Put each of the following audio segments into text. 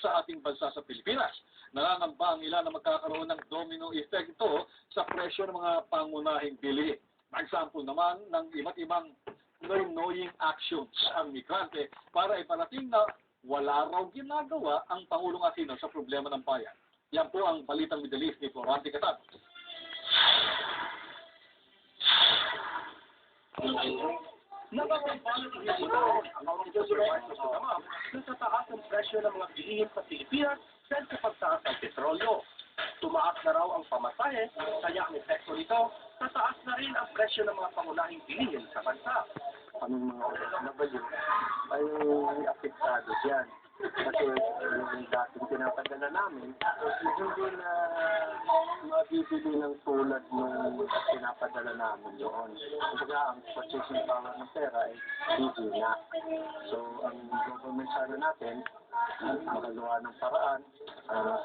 sa ating bansa sa Pilipinas. Nangangamba ang ilan na magkakaroon ng domino effect ito sa presyo ng mga pangunahing bilihin. Example naman ng iba't ibang annoying actions ang migrante para iparating na wala raw ginagawa ang Pangulong Aquino sa problema ng bayan. Yan po ang Balitang Middle East ni Florante Catad. Nagkakampanya ng Israel ang supervisor sa damam na tataas ang presyo ng mga bilihin sa Pilipinas dahil sa pagtaas ng petrolyo. Tumaas na raw ang pamasahe, kaya ang epekto nito, tataas na rin ang presyo ng mga pangunahing bilihin sa bansa. Aming mga OFW ay apektado dyan. Kasi yung dating pinapadala namin, hindi na mabibili ng tulad nung pinapadala namin doon. Kumbaga, ang purchasing power ng pera ay hindi na. So, ang government sana natin, makagawa ng paraan,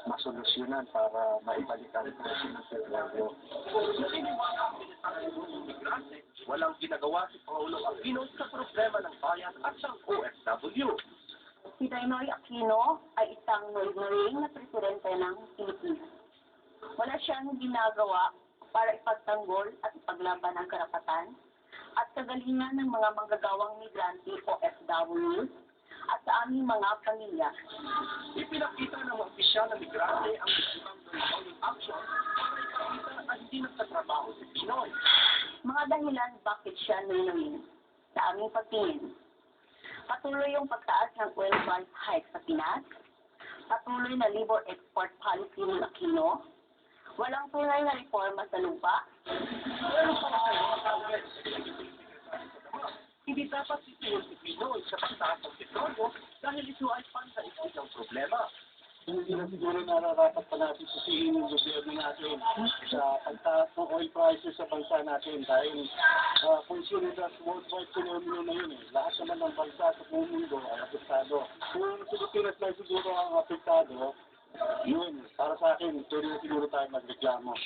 masolusyonan para maibalik ang presyo ng petrolyo. Naniniwala ang Ministro ng Migrante, walang ginagawa si Pangulong Aquino sa problema ng bayan at ng OFW. Si Noynoy Aquino ay isang noy-noying na presidente ng Pilipinas. Wala siyang ginagawa para ipagtanggol at ipaglaban ang karapatan at kagalingan ng mga manggagawang migrante o OFW at sa aming mga pamilya. Ipinakita ng mga opisyal na migrante ang ibang noy-noying action para ipakita na hindi nagtatrabaho si Pinoy. Mga dahilan bakit siya noy-noying sa aming pagtingin. Patuloy yung pagtaas ng oil price hike sa Pinas, patuloy na labor export policy ng Aquino, walang tunay na reforma sa lupa. Pero para sa mga Congress, hindi dapat sisiyon si Pinoy sa pagtaas ng petrolyo dahil ito ay pansa-isip ng problema. Hindi na siguro nararapat pa natin susihin yung gobyerno natin sa pagtaas ng oil prices sa bansa natin dahil considered as worldwide phenomenon na yun eh. Lahat naman ng bansa sa buong mundo ay apektado. Kung Pilipinas lang siguro ang apektado, yun, para sa akin, pwede na siguro tayo magreklamo.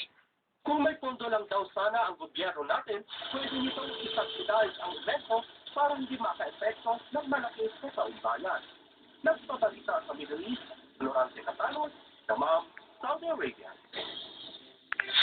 Kung may pondo lang daw sana ang gobyerno natin, pwede nitong isubsidize ang invento para hindi maka-epekto ng malaki sa taumbayan. Nagpabalita sa Middle East, Florante Catad, Damam, Saudi Arabia.